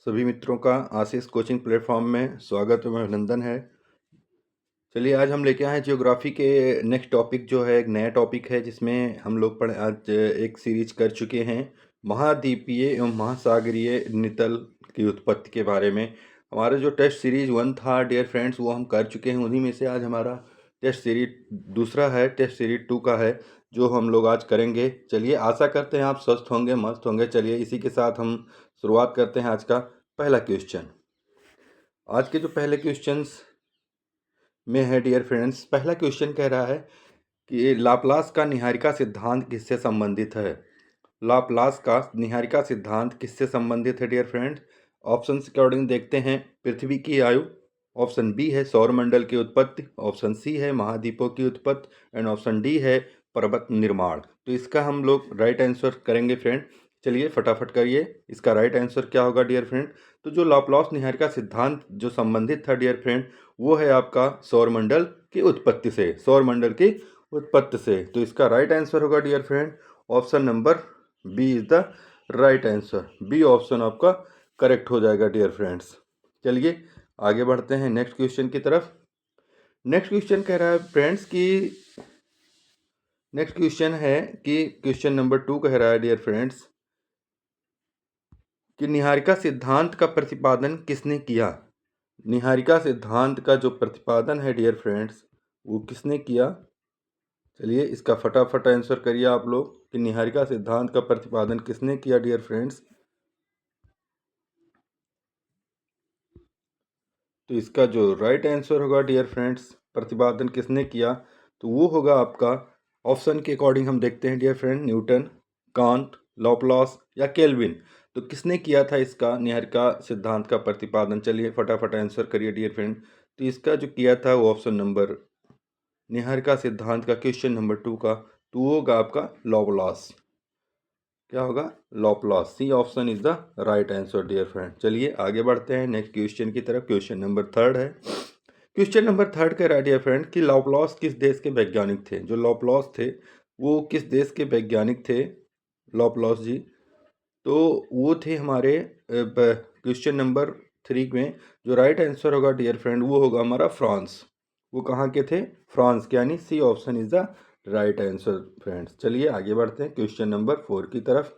सभी मित्रों का आशीष कोचिंग प्लेटफॉर्म में स्वागत एवं अभिनंदन है। चलिए आज हम लेके आए हैं ज्योग्राफी के नेक्स्ट टॉपिक जो है एक नया टॉपिक है जिसमें हम लोग आज एक सीरीज कर चुके हैं महाद्वीपीय एवं महासागरीय नितल की उत्पत्ति के बारे में। हमारा जो टेस्ट सीरीज 1 था डियर फ्रेंड्स वो हम कर चुके हैं, उन्हीं में से आज हमारा टेस्ट सीरीज दूसरा है, टेस्ट सीरीज 2 का है जो हम लोग आज करेंगे। चलिए आशा करते हैं आप स्वस्थ होंगे, मस्त होंगे। चलिए इसी के साथ हम शुरुआत करते हैं आज का पहला क्वेश्चन। आज के जो पहले क्वेश्चंस में है डियर फ्रेंड्स, पहला क्वेश्चन कह रहा है कि लाप्लास का निहारिका सिद्धांत किससे संबंधित है। लाप्लास का निहारिका सिद्धांत किससे संबंधित है डियर फ्रेंड्स। ऑप्शन के अकॉर्डिंग देखते हैं, पृथ्वी की आयु, ऑप्शन बी है सौरमंडल की उत्पत्ति, ऑप्शन सी है महाद्वीपों की उत्पत्ति एंड ऑप्शन डी है पर्वत निर्माण। तो इसका हम लोग राइट आंसर करेंगे फ्रेंड। चलिए फटाफट करिए, इसका राइट आंसर क्या होगा डियर फ्रेंड। तो जो लाप्लास निहारिका सिद्धांत जो संबंधित था डियर फ्रेंड वो है आपका सौरमंडल की उत्पत्ति से, सौरमंडल की उत्पत्ति से। तो इसका राइट आंसर होगा dear friend option number B is the right answer. B option आपका करेक्ट हो जाएगा डियर फ्रेंड्स। चलिए आगे बढ़ते हैं नेक्स्ट क्वेश्चन की तरफ। नेक्स्ट क्वेश्चन कह रहा है फ्रेंड्स कि नेक्स्ट क्वेश्चन है कि क्वेश्चन नंबर 2 कह रहा है डियर फ्रेंड्स कि निहारिका सिद्धांत का प्रतिपादन किसने किया। निहारिका सिद्धांत का जो प्रतिपादन है डियर फ्रेंड्स वो किसने किया। चलिए इसका फटाफट आंसर करिए आप लोग कि निहारिका सिद्धांत का प्रतिपादन किसने किया डियर फ्रेंड्स। तो इसका जो राइट आंसर होगा डियर फ्रेंड्स, प्रतिपादन किसने किया, तो वो होगा आपका ऑप्शन के अकॉर्डिंग हम देखते हैं डियर फ्रेंड, न्यूटन, कांट, लॉपलॉस या केल्विन। तो किसने किया था इसका निहारिका सिद्धांत का प्रतिपादन। चलिए फटाफट आंसर करिए डियर फ्रेंड। तो इसका जो किया था वो ऑप्शन नंबर निहारिका सिद्धांत का क्वेश्चन नंबर 2 का तो वो होगा आपका लॉपलॉस। क्या होगा, लॉपलॉस। C option is the right answer dear friend. चलिए आगे बढ़ते हैं नेक्स्ट क्वेश्चन की तरफ। क्वेश्चन नंबर 3 है। क्वेश्चन नंबर 3 कह रहा है डियर फ्रेंड कि लॉपलॉस किस देश के वैज्ञानिक थे। जो लॉपलॉस थे वो किस देश के वैज्ञानिक थे, लॉपलॉस जी। तो वो थे हमारे क्वेश्चन नंबर 3 में जो राइट आंसर होगा डियर फ्रेंड वो होगा हमारा फ्रांस। वो कहाँ के थे, फ्रांस के, यानी C option is the right answer friends. चलिए आगे बढ़ते हैं क्वेश्चन नंबर 4 की तरफ।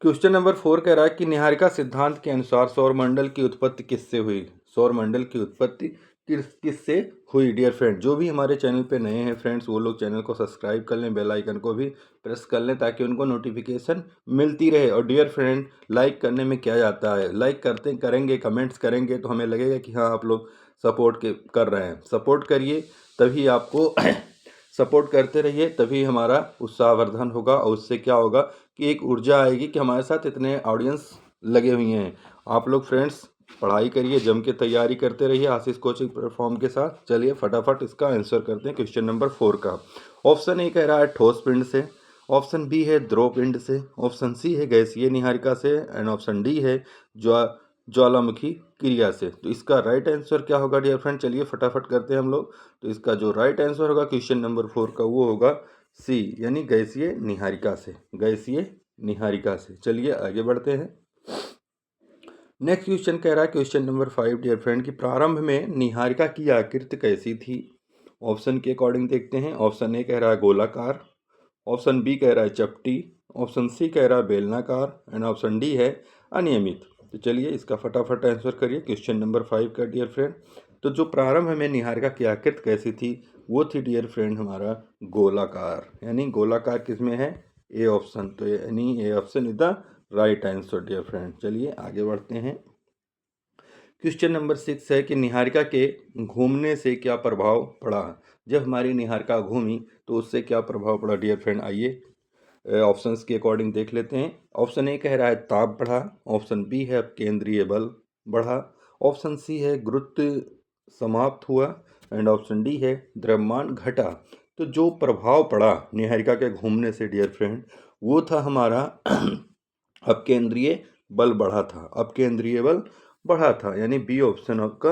क्वेश्चन नंबर 4 कह रहा है कि निहारिका सिद्धांत के अनुसार सौरमंडल की उत्पत्ति किससे हुई। सौरमंडल की उत्पत्ति किससे हुई डियर फ्रेंड। जो भी हमारे चैनल पे नए हैं फ्रेंड्स वो लोग चैनल को सब्सक्राइब कर लें, बेल आइकन को भी प्रेस कर लें ताकि उनको नोटिफिकेशन मिलती रहे। और डियर फ्रेंड लाइक करने में क्या जाता है, लाइक करेंगे, कमेंट्स करेंगे तो हमें लगेगा कि हाँ आप लोग सपोर्ट कर रहे हैं। सपोर्ट करिए तभी आपको सपोर्ट करते रहिए तभी हमारा उत्साहवर्धन होगा और उससे क्या होगा कि एक ऊर्जा आएगी कि हमारे साथ इतने ऑडियंस लगे हुए हैं। आप लोग फ्रेंड्स पढ़ाई करिए, जम के तैयारी करते रहिए आशीष कोचिंग प्लेटफॉर्म के साथ। चलिए फटाफट इसका आंसर करते हैं क्वेश्चन नंबर 4 का। ऑप्शन ए कह रहा है ठोस पिंड से, ऑप्शन बी है ध्रुव पिंड से, ऑप्शन सी है गैसीय निहारिका से एंड ऑप्शन डी है ज्वालामुखी क्रिया से। तो इसका राइट आंसर क्या होगा डियर फ्रेंड, चलिए फटाफट करते हैं हम लोग। तो इसका जो राइट आंसर होगा क्वेश्चन नंबर 4 का वो होगा सी, यानी गैसीय निहारिका से, गैसीय निहारिका से। चलिए आगे बढ़ते हैं। नेक्स्ट क्वेश्चन कह रहा है क्वेश्चन नंबर 5 डियर फ्रेंड कि प्रारंभ में निहारिका की आकृति कैसी थी। ऑप्शन के अकॉर्डिंग देखते हैं। ऑप्शन ए कह रहा है गोलाकार, ऑप्शन बी कह रहा है चपटी, ऑप्शन सी कह रहा है बेलनाकार एंड ऑप्शन डी है अनियमित। तो चलिए इसका फटाफट आंसर करिए क्वेश्चन नंबर 5 का डियर फ्रेंड। तो जो प्रारंभ में निहारिका की आकृति कैसी थी वो थी डियर फ्रेंड हमारा गोलाकार, यानी गोलाकार किसमें है, ए ऑप्शन। तो यानी A option is the right answer dear friend. चलिए आगे बढ़ते हैं। क्वेश्चन नंबर 6 है कि निहारिका के घूमने से क्या प्रभाव पड़ा। जब हमारी निहारिका घूमी तो उससे क्या प्रभाव पड़ा डियर फ्रेंड, आइए ऑप्शंस के अकॉर्डिंग देख लेते हैं। ऑप्शन ए कह रहा है ताप बढ़ा, ऑप्शन बी है केंद्रीय बल बढ़ा, ऑप्शन सी है गुरुत्व समाप्त हुआ एंड ऑप्शन डी है द्रव्यमान घटा। तो जो प्रभाव पड़ा निहारिका के घूमने से डियर फ्रेंड वो था हमारा अपकेंद्रीय बल बढ़ा था, अपकेंद्रीय बल बढ़ा था, यानी बी ऑप्शन आपका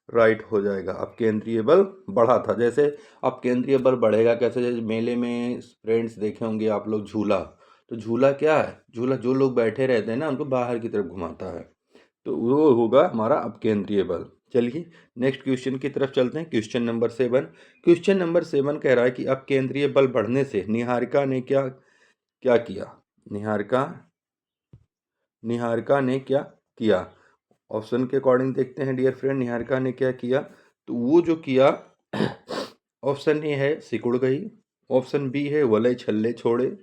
राइट हो जाएगा। अपकेंद्रीय बल बढ़ा था। जैसे अपकेंद्रीय बल बढ़ेगा कैसे, जैसे मेले में फ्रेंड्स देखे होंगे आप लोग झूला, तो झूला क्या है? झूला जो लोग बैठे रहते हैं ना उनको बाहर की तरफ घुमाता है, तो वो होगा हमारा अपकेंद्रीय बल। चलिए नेक्स्ट क्वेश्चन की तरफ चलते हैं। Question number 7। क्वेश्चन नंबर 7 कह रहा है कि अपकेंद्रीय बल बढ़ने से निहारिका ने क्या क्या किया? निहारिका ने क्या किया? ऑप्शन के अकॉर्डिंग देखते हैं डियर फ्रेंड, निहारिका ने क्या किया। तो वो जो किया ऑप्शन ए है सिकुड़ गई, ऑप्शन बी है वलय छल्ले छोड़े,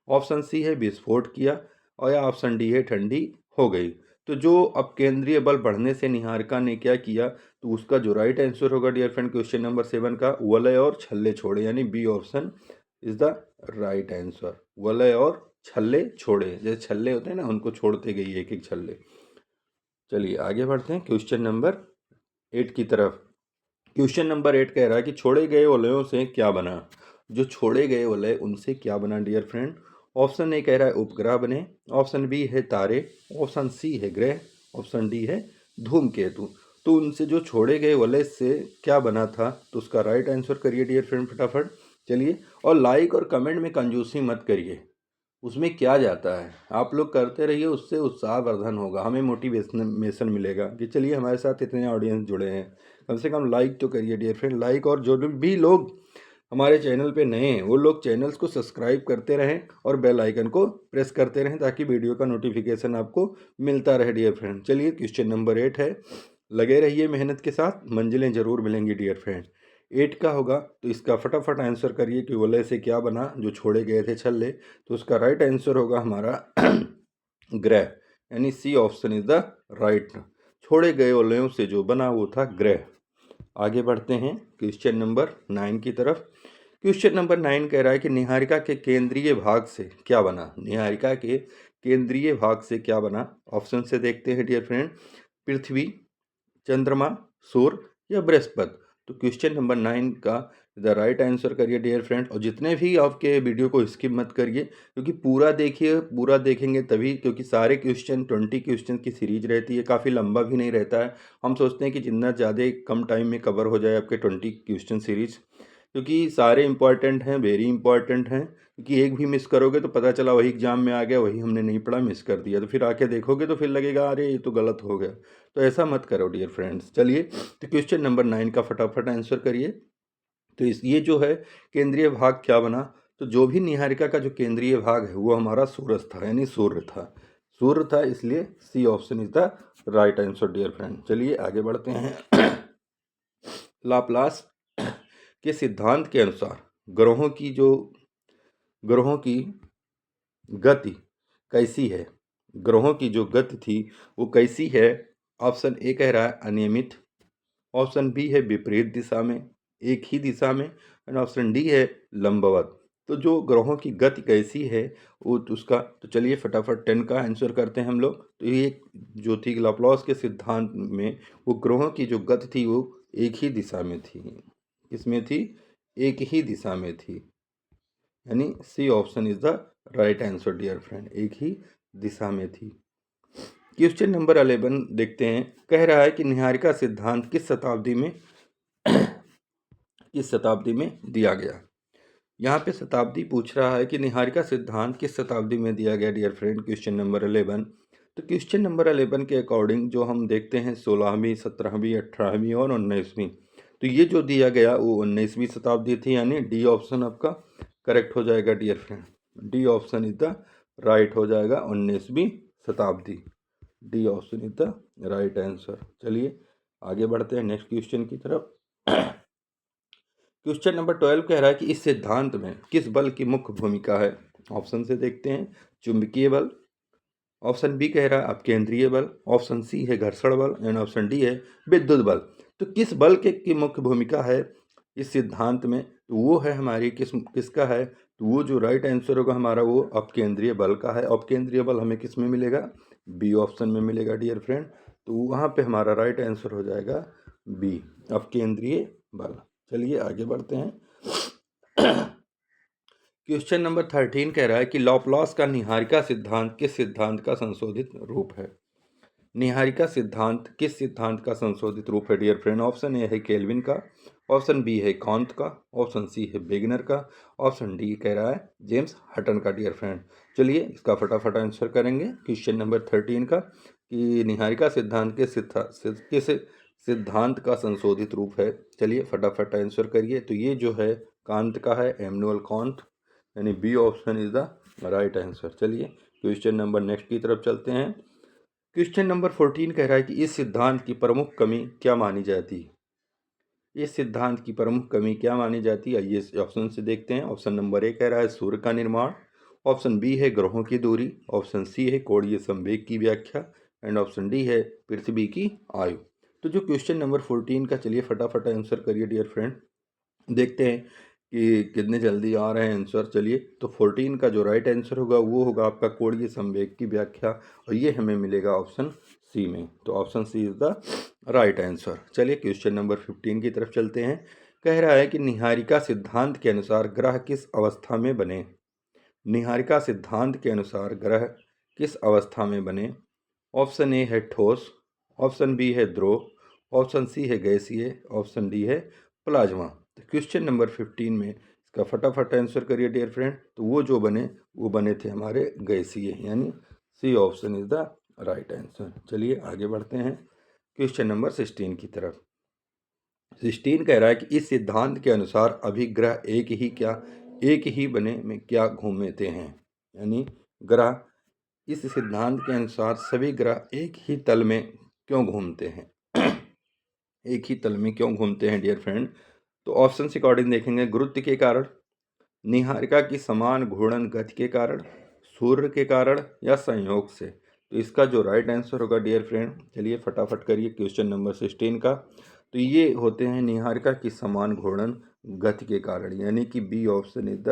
ऑप्शन सी है विस्फोट किया, और या ऑप्शन डी है ठंडी हो गई। तो जो अपकेंद्रीय बल बढ़ने से निहारिका ने क्या किया, तो उसका जो राइट आंसर होगा डियर फ्रेंड क्वेश्चन नंबर 7 का वलय और छल्ले छोड़े, यानी B option is the right answer. वलय और छल्ले छोड़े, जैसे छल्ले होते हैं ना उनको छोड़ते गई एक एक छल्ले। चलिए आगे बढ़ते हैं क्वेश्चन नंबर 8 की तरफ। क्वेश्चन नंबर 8 कह रहा है कि छोड़े गए वलयों से क्या बना? जो छोड़े गए वलय उनसे क्या बना डियर फ्रेंड? ऑप्शन ए कह रहा है उपग्रह बने, ऑप्शन बी है तारे, ऑप्शन सी है ग्रह, ऑप्शन डी है धूमकेतु। तो उनसे जो छोड़े गए वलय से क्या बना था, तो उसका राइट आंसर करिए डियर फ्रेंड फटाफट। चलिए, और लाइक और कमेंट में कंजूसी मत करिए, उसमें क्या जाता है, आप लोग करते रहिए, उससे उत्साहवर्धन होगा, हमें मोटिवेशन मिलेगा कि चलिए हमारे साथ इतने ऑडियंस जुड़े हैं। कम से कम लाइक तो करिए डियर फ्रेंड, लाइक, और जो भी लोग हमारे चैनल पे नए हैं वो लोग चैनल्स को सब्सक्राइब करते रहें और बेल आइकन को प्रेस करते रहें ताकि वीडियो का नोटिफिकेशन आपको मिलता रहे डियर फ्रेंड। चलिए क्वेश्चन नंबर 8 है, लगे रहिए मेहनत के साथ, मंजिलें जरूर मिलेंगी डियर फ्रेंड। 8 का होगा तो इसका फटाफट आंसर करिए कि वलय से क्या बना जो छोड़े गए थे छल्ले। तो उसका राइट आंसर होगा हमारा ग्रह, यानी C option is the right. छोड़े गए वलयों से जो बना वो था ग्रह। आगे बढ़ते हैं क्वेश्चन नंबर 9 की तरफ। क्वेश्चन नंबर 9 कह रहा है कि निहारिका के केंद्रीय भाग से क्या बना? निहारिका के केंद्रीय भाग से क्या बना? ऑप्शन से देखते हैं डियर फ्रेंड, पृथ्वी, चंद्रमा, सूर्य या बृहस्पति। तो क्वेश्चन नंबर 9 का द राइट आंसर करिए डियर फ्रेंड, और जितने भी आपके वीडियो को स्किप मत करिए क्योंकि पूरा देखिए, पूरा देखेंगे तभी, क्योंकि सारे क्वेश्चन 20 क्वेश्चन की सीरीज रहती है, काफ़ी लंबा भी नहीं रहता है। हम सोचते हैं कि जितना ज़्यादा कम टाइम में कवर हो जाए आपके 20 क्वेश्चन सीरीज, क्योंकि सारे इंपॉर्टेंट हैं, वेरी इंपॉर्टेंट हैं। क्योंकि एक भी मिस करोगे तो पता चला वही एग्जाम में आ गया, वही हमने नहीं पढ़ा, मिस कर दिया, तो फिर आके देखोगे तो फिर लगेगा अरे ये तो गलत हो गया। तो ऐसा मत करो डियर फ्रेंड्स। चलिए, तो क्वेश्चन नंबर 9 का फटाफट आंसर करिए। तो इस ये जो है केंद्रीय भाग क्या बना, तो जो भी निहारिका का जो केंद्रीय भाग है वो हमारा सूरज था, यानी सूर्य था। सूर्य था, इसलिए C option is the right answer dear friend. चलिए आगे बढ़ते हैं। लाप्लास के सिद्धांत के अनुसार ग्रहों की गति कैसी है? ग्रहों की जो गति थी वो कैसी है? ऑप्शन ए कह रहा है अनियमित, ऑप्शन बी है विपरीत दिशा में, एक ही दिशा में, एंड ऑप्शन डी है लंबवत। तो जो ग्रहों की गति कैसी है वो उसका, तो चलिए फटाफट 10 का आंसर करते हैं हम लोग। तो ये जो थी लाप्लास के सिद्धांत में, वो ग्रहों की जो गति थी वो एक ही दिशा में थी। किसमें थी? एक ही दिशा में थी, यानी C option is the right answer dear friend, एक ही दिशा में थी। क्वेश्चन नंबर 11 देखते हैं, कह रहा है कि निहारिका सिद्धांत किस शताब्दी में दिया गया? यहाँ पे शताब्दी पूछ रहा है कि निहारिका सिद्धांत किस शताब्दी में दिया गया डियर फ्रेंड, क्वेश्चन नंबर 11। तो क्वेश्चन नंबर 11 के अकॉर्डिंग जो हम देखते हैं 16वीं, 17वीं, 18वीं और 19वीं। तो ये जो दिया गया वो 19वीं शताब्दी थी, यानी डी ऑप्शन आपका करेक्ट हो जाएगा dear friend. D option is the right हो जाएगा, 19वीं शताब्दी। D option is the right answer. चलिए आगे बढ़ते हैं नेक्स्ट क्वेश्चन की तरफ। क्वेश्चन नंबर 12 कह रहा है कि इस सिद्धांत में किस बल की मुख्य भूमिका है? ऑप्शन से देखते हैं, चुंबकीय बल, ऑप्शन बी कह रहा है अपकेंद्रीय बल, ऑप्शन सी है घर्षण बल, एंड ऑप्शन डी है विद्युत बल। तो किस बल की मुख्य भूमिका है इस सिद्धांत में? तो वो है हमारी किसका है? तो वो जो राइट आंसर होगा हमारा वो अपकेंद्रीय बल का है। अपकेंद्रीय बल हमें किस में मिलेगा? बी ऑप्शन में मिलेगा डियर फ्रेंड। तो वहाँ पे हमारा राइट आंसर हो जाएगा बी, अपकेंद्रीय बल। चलिए आगे बढ़ते हैं। क्वेश्चन नंबर 13 कह रहा है कि लॉपलॉस का निहारिका सिद्धांत किस सिद्धांत का संशोधित रूप है? निहारिका सिद्धांत किस सिद्धांत का संशोधित रूप है डियर फ्रेंड? ऑप्शन ए है केल्विन का, ऑप्शन बी है कांत का, ऑप्शन सी है वेगनर का, ऑप्शन डी कह रहा है जेम्स हटन का डियर फ्रेंड। चलिए इसका फटाफट आंसर करेंगे क्वेश्चन नंबर 13 का कि निहारिका सिद्धांत किस सिद्धांत का संशोधित रूप है। चलिए फटाफट आंसर करिए। तो ये जो है कांत का है, एमनुअल कांत, यानी B option is the right answer. चलिए क्वेश्चन नंबर नेक्स्ट की तरफ चलते हैं। क्वेश्चन नंबर 14 कह रहा है कि इस सिद्धांत की प्रमुख कमी क्या मानी जाती है। इस सिद्धांत की प्रमुख कमी क्या मानी जाती है, आइए इस ऑप्शन से देखते हैं। ऑप्शन नंबर ए कह रहा है सूर्य का निर्माण, ऑप्शन बी है ग्रहों की दूरी, ऑप्शन सी है कोणीय संवेग की व्याख्या, एंड ऑप्शन डी है पृथ्वी की आयु। तो जो क्वेश्चन नंबर 14 का, चलिए फटाफट आंसर करिए डियर फ्रेंड। देखते हैं कि कितने जल्दी आ रहे हैं आंसर। चलिए तो 14 का जो राइट आंसर होगा वो होगा आपका कोणीय संवेग की व्याख्या, और ये हमें मिलेगा ऑप्शन सी में। तो option C is the right answer. चलिए क्वेश्चन नंबर 15 की तरफ चलते हैं। कह रहा है कि निहारिका सिद्धांत के अनुसार ग्रह किस अवस्था में बने। निहारिका सिद्धांत के अनुसार ग्रह किस अवस्था में बने। ऑप्शन ए है ठोस, ऑप्शन बी है द्रव, ऑप्शन सी है गैसीय, ऑप्शन डी है प्लाज्मा। तो क्वेश्चन नंबर 15 में इसका फटाफट आंसर करिए डियर फ्रेंड। तो वो जो बने थे हमारे गैसीय, यानी C option is the right answer. चलिए आगे बढ़ते हैं क्वेश्चन नंबर 16 की तरफ। 16 कह रहा है कि इस सिद्धांत के अनुसार अभिग्रह एक ही बने में क्या घूमते हैं। यानी ग्रह, इस सिद्धांत के अनुसार सभी ग्रह एक ही तल में क्यों घूमते हैं। एक ही तल में क्यों घूमते हैं डियर फ्रेंड? तो ऑप्शन से अकॉर्डिंग देखेंगे गुरुत्व के कारण, निहारिका की समान घूर्णन गति के कारण, सूर्य के कारण, या संयोग से। तो इसका जो राइट आंसर होगा डियर फ्रेंड, चलिए फटाफट करिए क्वेश्चन नंबर 16 का। तो ये होते हैं निहारिका की समान घूर्णन गति के कारण, यानी कि B option is the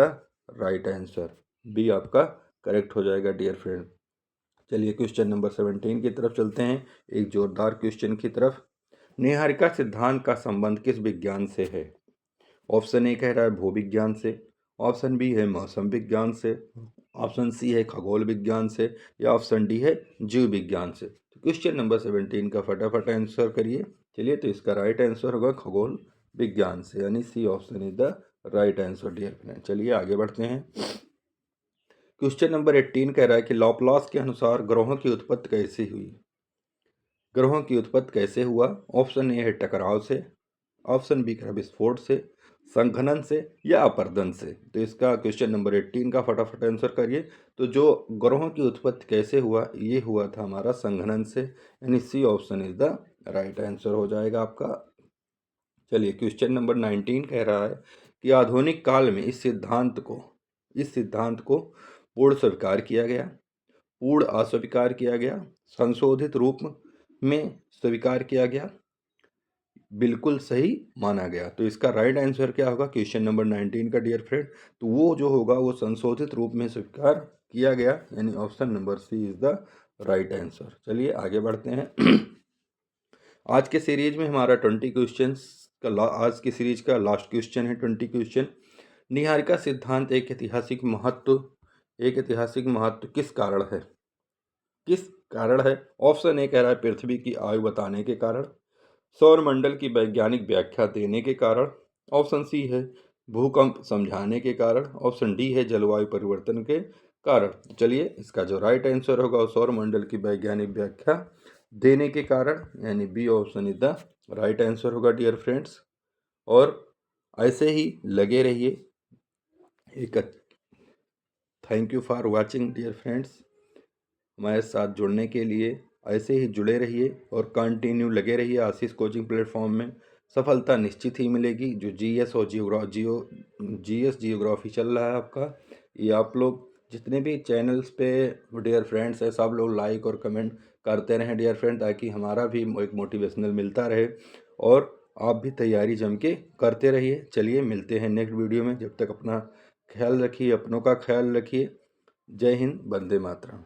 right answer. B आपका करेक्ट हो जाएगा डियर फ्रेंड। चलिए क्वेश्चन नंबर 17 की तरफ चलते हैं, एक जोरदार क्वेश्चन की तरफ। निहारिका सिद्धांत का संबंध किस विज्ञान से है। ऑप्शन ए कह रहा है भूविज्ञान से, ऑप्शन बी है मौसम विज्ञान से, ऑप्शन सी है खगोल विज्ञान से, या ऑप्शन डी है जीव विज्ञान से। तो क्वेश्चन नंबर 17 का फटाफट आंसर करिए। चलिए तो इसका राइट आंसर होगा खगोल विज्ञान से, यानी C option is the right answer dear friend. चलिए आगे बढ़ते हैं। क्वेश्चन नंबर 18 कह रहा है कि लॉपलास के अनुसार ग्रहों की उत्पत्ति कैसे हुई। ग्रहों की उत्पत्ति कैसे हुआ। ऑप्शन ए है टकराव से, ऑप्शन बी का विस्फोट से, संघनन से, या अपर्दन से। तो इसका क्वेश्चन नंबर 18 का फटाफट आंसर करिए। तो जो ग्रहों की उत्पत्ति कैसे हुआ, ये हुआ था हमारा संघनन से, यानी C option is the right answer हो जाएगा आपका। चलिए क्वेश्चन नंबर 19 कह रहा है कि आधुनिक काल में इस सिद्धांत को पूर्ण स्वीकार किया गया, पूर्ण अस्वीकार किया गया, संशोधित रूप में स्वीकार किया गया, बिल्कुल सही माना गया। तो इसका राइट आंसर क्या होगा क्वेश्चन नंबर 19 का डियर फ्रेंड? तो वो जो होगा वो संशोधित रूप में स्वीकार किया गया, यानी option number C is the right answer. चलिए आगे बढ़ते हैं। आज के सीरीज में हमारा 20 क्वेश्चन का आज की सीरीज का लास्ट क्वेश्चन है 20 क्वेश्चन। निहारिका सिद्धांत एक ऐतिहासिक महत्व किस कारण है। किस कारण है? ऑप्शन ए कह रहा है पृथ्वी की आयु बताने के कारण, सौरमंडल की वैज्ञानिक व्याख्या देने के कारण, ऑप्शन सी है भूकंप समझाने के कारण, ऑप्शन डी है जलवायु परिवर्तन के कारण। तो चलिए इसका जो राइट आंसर होगा वो सौरमंडल की वैज्ञानिक व्याख्या देने के कारण, यानी B option is the right answer होगा डियर फ्रेंड्स। और ऐसे ही लगे रहिए। एक thank you for watching dear friends. हमारे साथ जुड़ने के लिए ऐसे ही जुड़े रहिए और कंटिन्यू लगे रहिए आशीष कोचिंग प्लेटफॉर्म में। सफलता निश्चित ही मिलेगी। जो जीएस और जियोग्राफी चल रहा है आपका, ये आप लोग जितने भी चैनल्स पे डियर फ्रेंड्स है सब लोग लाइक और कमेंट करते रहें डियर फ्रेंड, ताकि हमारा भी एक मोटिवेशनल मिलता रहे और आप भी तैयारी जम के करते रहिए। चलिए मिलते हैं नेक्स्ट वीडियो में। जब तक अपना ख्याल रखिए, अपनों का ख्याल रखिए। जय हिंद, वंदे मातरम।